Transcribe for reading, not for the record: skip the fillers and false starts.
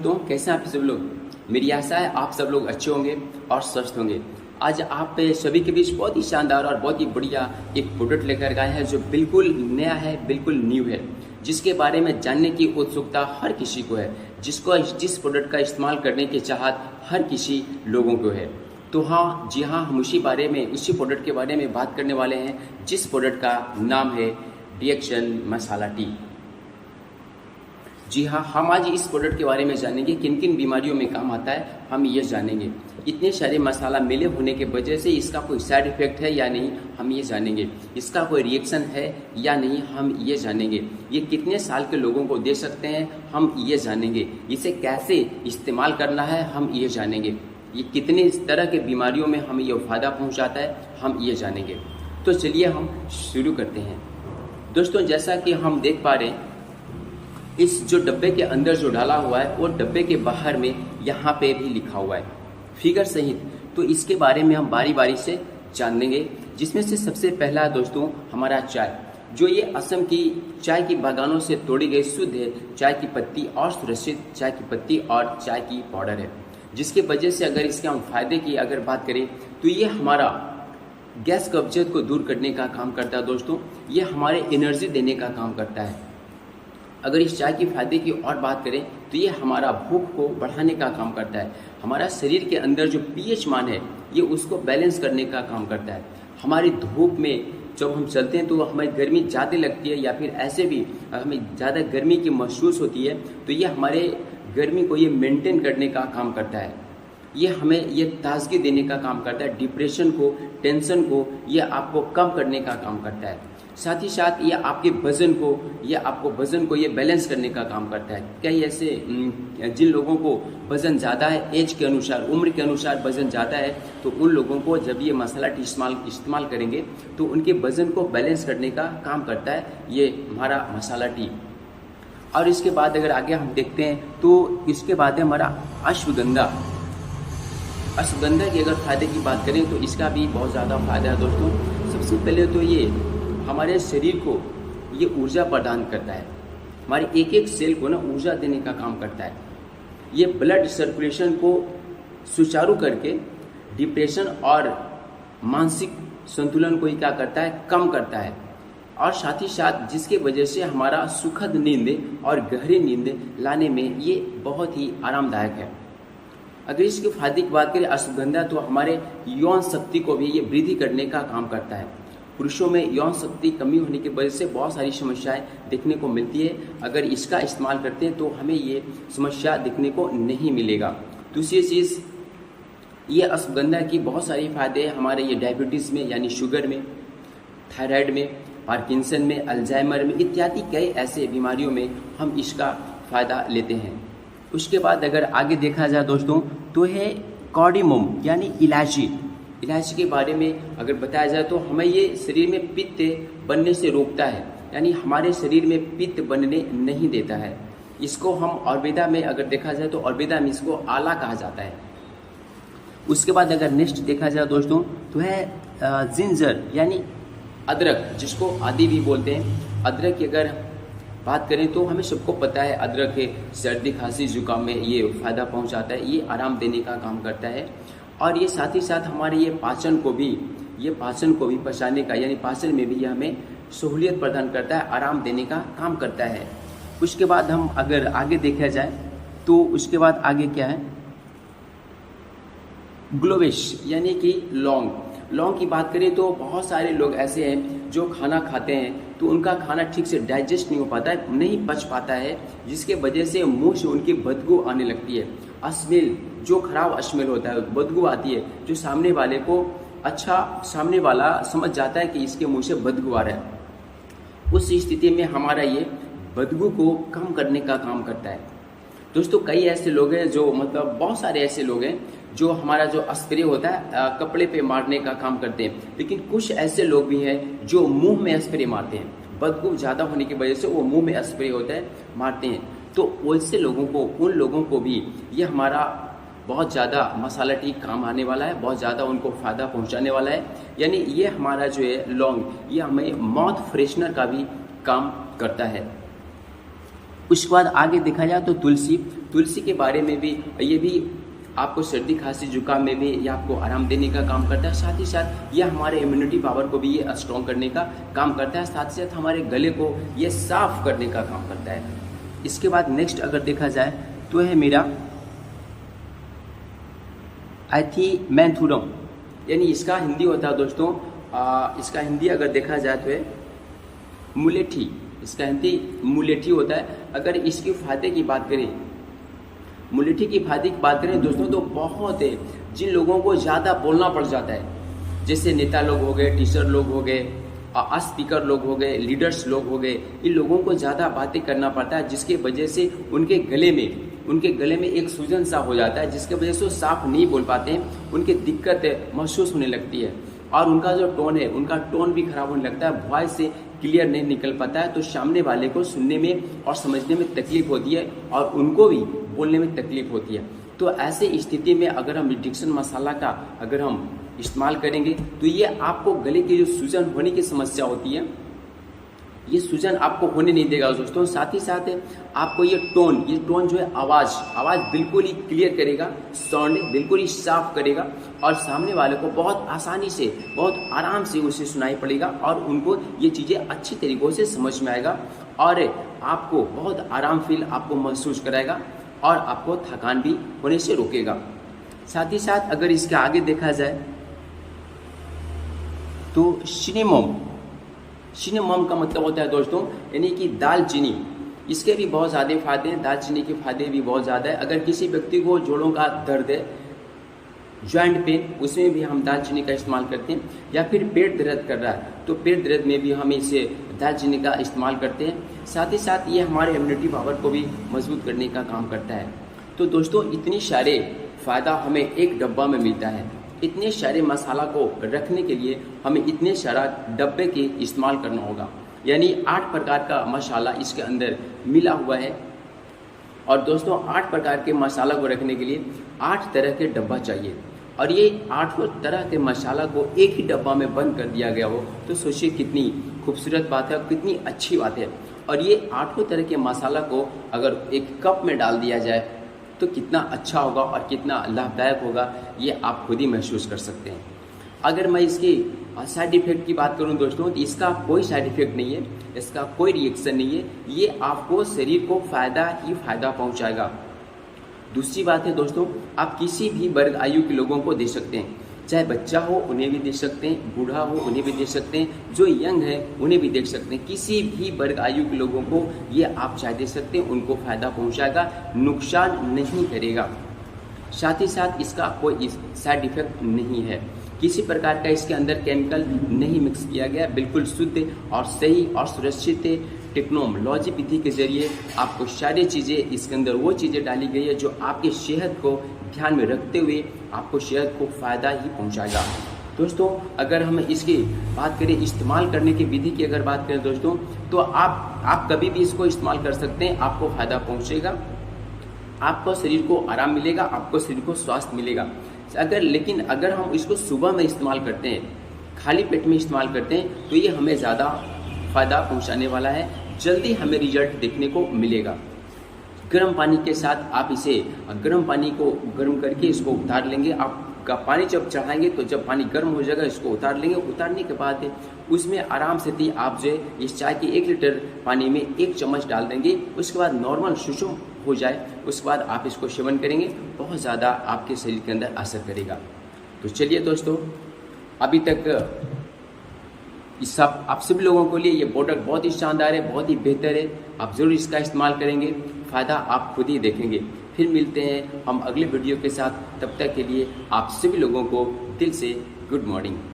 तो कैसे हैं आप सब लोग। मेरी आशा है आप सब लोग अच्छे होंगे और स्वस्थ होंगे। आज आप सभी के बीच बहुत ही शानदार और बहुत ही बढ़िया एक प्रोडक्ट लेकर आए हैं जो बिल्कुल नया है, बिल्कुल न्यू है, जिसके बारे में जानने की उत्सुकता हर किसी को है, जिस प्रोडक्ट का इस्तेमाल करने की चाहत हर किसी लोगों को है। तो हाँ जी हाँ, हम उसी प्रोडक्ट के बारे में बात करने वाले हैं, जिस प्रोडक्ट का नाम है रिएक्शन मसाला टी। जी हाँ, हम आज इस प्रोडक्ट के बारे में जानेंगे, किन किन बीमारियों में काम आता है हम ये जानेंगे। इतने सारे मसाला मिले होने के वजह से इसका कोई साइड इफेक्ट है या नहीं हम ये जानेंगे, इसका कोई रिएक्शन है या नहीं हम ये जानेंगे, ये कितने साल के लोगों को दे सकते हैं हम ये जानेंगे, इसे कैसे इस्तेमाल करना है हम ये जानेंगे, ये कितने तरह के बीमारियों में हमें ये फ़ायदा पहुँचाता है हम ये जानेंगे। तो चलिए हम शुरू करते हैं। दोस्तों, जैसा कि हम देख पा रहे हैं, इस जो डब्बे के अंदर जो डाला हुआ है वो डब्बे के बाहर में यहाँ पे भी लिखा हुआ है फिगर सहित। तो इसके बारे में हम बारी बारी से जान लेंगे, जिसमें से सबसे पहला दोस्तों हमारा चाय, जो ये असम की चाय की बागानों से तोड़ी गई शुद्ध है चाय की पत्ती और सुरक्षित चाय की पत्ती और चाय की पाउडर है, जिसके वजह से अगर इसके हम फायदे की अगर बात करें तो ये हमारा गैस कब्जियत को दूर करने का काम करता है। दोस्तों, ये हमारे एनर्जी देने का काम करता है। अगर इस चाय के फायदे की और बात करें तो ये हमारा भूख को बढ़ाने का काम करता है। हमारा शरीर के अंदर जो पीएच मान है ये उसको बैलेंस करने का काम करता है। हमारी धूप में जब हम चलते हैं तो हमें गर्मी ज़्यादा लगती है या फिर ऐसे भी हमें ज़्यादा गर्मी की महसूस होती है, तो ये हमारे गर्मी को ये मेंटेन करने का काम करता है। ये हमें ये ताजगी देने का काम करता है, डिप्रेशन को, टेंशन को ये आपको कम करने का काम करता है। साथ ही साथ ये आपके वजन को ये बैलेंस करने का काम करता है। कई ऐसे जिन लोगों को वजन ज़्यादा है, एज के अनुसार, उम्र के अनुसार वजन ज़्यादा है, तो उन लोगों को जब ये मसाला टी इस्तेमाल करेंगे तो उनके वजन को बैलेंस करने का काम करता है ये हमारा मसाला टी। और इसके बाद अगर आगे हम देखते हैं तो इसके बाद है हमारा अश्वगंधा। अश्वगंधा की अगर फायदे की बात करें तो इसका भी बहुत ज़्यादा फायदा है दोस्तों। सबसे पहले तो ये हमारे शरीर को ये ऊर्जा प्रदान करता है, हमारे एक एक सेल को ना ऊर्जा देने का काम करता है। ये ब्लड सर्कुलेशन को सुचारू करके डिप्रेशन और मानसिक संतुलन को ही क्या करता है, कम करता है। और साथ ही साथ जिसके वजह से हमारा सुखद नींद और गहरी नींद लाने में ये बहुत ही आरामदायक है। अगर इसके फायदे की बात करें अश्वगंधा, तो हमारे यौन शक्ति को भी ये वृद्धि करने का काम करता है। पुरुषों में यौन शक्ति कमी होने की वजह से बहुत सारी समस्याएं देखने को मिलती है, अगर इसका इस्तेमाल करते हैं तो हमें ये समस्या देखने को नहीं मिलेगा। दूसरी चीज़, ये अश्वगंधा की बहुत सारी फायदे हमारे ये डायबिटीज़ में यानी शुगर में, थायराइड में, पार्किंसन में, अल्जाइमर में इत्यादि कई ऐसे बीमारियों में हम इसका फ़ायदा लेते हैं। उसके बाद अगर आगे देखा जाए दोस्तों तो है कार्डिमम यानी इलायची। इलायची के बारे में अगर बताया जाए तो हमें ये शरीर में पित्त बनने से रोकता है, यानी हमारे शरीर में पित्त बनने नहीं देता है। इसको हम आयुर्वेदा में अगर देखा जाए तो आयुर्वेदा में इसको आला कहा जाता है। उसके बाद अगर नेक्स्ट देखा जाए दोस्तों तो है जिंजर यानी अदरक, जिसको आदि भी बोलते हैं। अदरक की अगर बात करें तो हमें सबको पता है अदरक के सर्दी खांसी जुकाम में ये फ़ायदा पहुंचाता है, ये आराम देने का काम करता है। और ये साथ ही साथ हमारे ये पाचन को भी पचाने का यानी पाचन में भी ये हमें सहूलियत प्रदान करता है, आराम देने का काम करता है। उसके बाद हम अगर आगे देखा जाए तो उसके बाद आगे क्या है, ग्लोवेश यानी कि लौंग की बात करें तो बहुत सारे लोग ऐसे हैं जो खाना खाते हैं तो उनका खाना ठीक से डाइजेस्ट नहीं हो पाता है, नहीं पच पाता है, जिसके वजह से मुंह से उनकी बदबू आने लगती है। स्मेल, जो खराब स्मेल होता है, बदबू आती है, जो सामने वाला समझ जाता है कि इसके मुंह से बदबू आ रहा है। उस स्थिति में हमारा ये बदबू को कम करने का काम करता है। दोस्तों, कई ऐसे लोग हैं जो बहुत सारे ऐसे लोग हैं जो हमारा जो स्प्रे होता है कपड़े पे मारने का काम करते हैं, लेकिन कुछ ऐसे लोग भी हैं जो मुंह में स्प्रे मारते हैं। बदबू ज़्यादा होने की वजह से वो मुंह में स्प्रे होता है, मारते हैं। तो वैसे लोगों को, उन लोगों को भी ये हमारा बहुत ज़्यादा मसाला टी काम आने वाला है, बहुत ज़्यादा उनको फ़ायदा पहुंचाने वाला है। यानी ये हमारा जो है लौंग, ये हमें माउथ फ्रेशनर का भी काम करता है। उसके बाद आगे देखा जाए तो तुलसी के बारे में भी ये भी आपको सर्दी खांसी जुकाम में भी ये आपको आराम देने का काम करता है। साथ ही साथ ये हमारे इम्यूनिटी पावर को भी ये स्ट्रॉन्ग करने का काम करता है। साथ ही साथ हमारे गले को ये साफ करने का काम करता है। इसके बाद नेक्स्ट अगर देखा जाए तो है मेरा एथीमेंथुरम, यानी इसका हिंदी होता है दोस्तों, इसका हिंदी अगर देखा जाए तो है मुलेठी। इसका हिंदी मुलेठी होता है। अगर इसके फायदे की बात करें, मुलेठी की फायदे की बात करें दोस्तों तो बहुत है। जिन लोगों को ज़्यादा बोलना पड़ जाता है, जैसे नेता लोग हो गए, टीचर लोग हो गए, स्पीकर लोग हो गए, लीडर्स लोग हो गए, इन लोगों को ज़्यादा बातें करना पड़ता है, जिसके वजह से उनके गले में एक सूजन सा हो जाता है, जिसके वजह से वो साफ नहीं बोल पाते हैं। उनकी दिक्कत महसूस होने लगती है और उनका जो टोन है, उनका टोन भी खराब होने लगता है, वॉइस से क्लियर नहीं निकल पाता है। तो सामने वाले को सुनने में और समझने में तकलीफ होती है और उनको भी बोलने में तकलीफ होती है। तो ऐसे स्थिति में अगर हम डिक्शन मसाला का अगर हम इस्तेमाल करेंगे तो ये आपको गले की जो सूजन होने की समस्या होती है, ये सूजन आपको होने नहीं देगा दोस्तों। साथ ही साथ आपको ये टोन जो है आवाज़ बिल्कुल ही क्लियर करेगा, साउंड बिल्कुल ही साफ करेगा और सामने वाले को बहुत आसानी से, बहुत आराम से उसे सुनाई पड़ेगा और उनको ये चीज़ें अच्छी तरीक़ों से समझ में आएगा और आपको बहुत आराम फील आपको महसूस कराएगा और आपको थकान भी होने से रोकेगा। साथ ही साथ अगर इसके आगे देखा जाए तो सिनेमम का मतलब होता है दोस्तों यानी कि दालचीनी। इसके भी बहुत ज़्यादा फायदे हैं, दालचीनी के फायदे भी बहुत ज़्यादा है। अगर किसी व्यक्ति को जोड़ों का दर्द है, जॉइंट पेन, उसमें भी हम दालचीनी का इस्तेमाल करते हैं। या फिर पेट दर्द कर रहा है तो पेट दर्द में भी हम इसे दालचीनी का इस्तेमाल करते हैं। साथ ही साथ ये हमारे इम्यूनिटी पावर को भी मजबूत करने का काम करता है। तो दोस्तों इतनी सारे फ़ायदा हमें एक डब्बा में मिलता है। इतने सारे मसाला को रखने के लिए हमें इतने सारा डब्बे के इस्तेमाल करना होगा, यानी 8 प्रकार का मसाला इसके अंदर मिला हुआ है। और दोस्तों 8 प्रकार के मसाला को रखने के लिए 8 तरह के डब्बा चाहिए और ये 8 तरह के मसाला को एक ही डब्बा में बंद कर दिया गया हो तो सोचिए कितनी खूबसूरत बात है और कितनी अच्छी बात है। और ये 8 तरह के मसाला को अगर एक कप में डाल दिया जाए तो कितना अच्छा होगा और कितना लाभदायक होगा ये आप खुद ही महसूस कर सकते हैं। अगर मैं इसकी साइड इफ़ेक्ट की बात करूं दोस्तों तो इसका कोई साइड इफ़ेक्ट नहीं है, इसका कोई रिएक्शन नहीं है। ये आपको शरीर को फ़ायदा ही फ़ायदा पहुंचाएगा। दूसरी बात है दोस्तों, आप किसी भी वर्ग आयु के लोगों को दे सकते हैं, चाहे बच्चा हो उन्हें भी दे सकते हैं, बूढ़ा हो उन्हें भी दे सकते हैं, जो यंग है उन्हें भी दे सकते हैं। किसी भी वर्ग आयु के लोगों को ये आप चाहे दे सकते हैं, उनको फ़ायदा पहुंचाएगा, नुकसान नहीं करेगा। साथ ही साथ इसका कोई साइड इफ़ेक्ट नहीं है, किसी प्रकार का इसके अंदर केमिकल नहीं मिक्स किया गया, बिल्कुल शुद्ध और सही और सुरक्षित टेक्नोलॉजी विधि के जरिए आपको सारी चीज़ें इसके अंदर वो चीज़ें डाली गई है जो आपकी सेहत को ध्यान में रखते हुए आपको सेहत को फ़ायदा ही पहुंचाएगा। दोस्तों अगर हम इसकी बात करें इस्तेमाल करने की विधि की अगर बात करें दोस्तों तो आप कभी भी इसको इस्तेमाल कर सकते हैं, आपको फ़ायदा पहुँचेगा, आपको शरीर को आराम मिलेगा, आपको शरीर को स्वास्थ्य मिलेगा। लेकिन अगर हम इसको सुबह में इस्तेमाल करते हैं, खाली पेट में इस्तेमाल करते हैं तो ये हमें ज़्यादा फ़ायदा पहुंचाने वाला है, जल्दी हमें रिजल्ट देखने को मिलेगा। गर्म पानी के साथ आप इसे गर्म पानी को गर्म करके इसको उतार लेंगे। आपका पानी जब चढ़ाएंगे तो जब पानी गर्म हो जाएगा इसको उतार लेंगे। उतारने के बाद उसमें आराम से आप जो इस चाय के 1 लीटर पानी में 1 चम्मच डाल देंगे। उसके बाद नॉर्मल सुसुम हो जाए उसके बाद आप इसको सेवन करेंगे, बहुत ज़्यादा आपके शरीर के अंदर असर करेगा। तो चलिए दोस्तों, अभी तक इस सब आप सभी लोगों के लिए ये प्रोडक्ट बहुत ही शानदार है, बहुत ही बेहतर है। आप ज़रूर इसका इस्तेमाल करेंगे, फ़ायदा आप खुद ही देखेंगे। फिर मिलते हैं हम अगले वीडियो के साथ, तब तक के लिए आप सभी लोगों को दिल से गुड मॉर्निंग।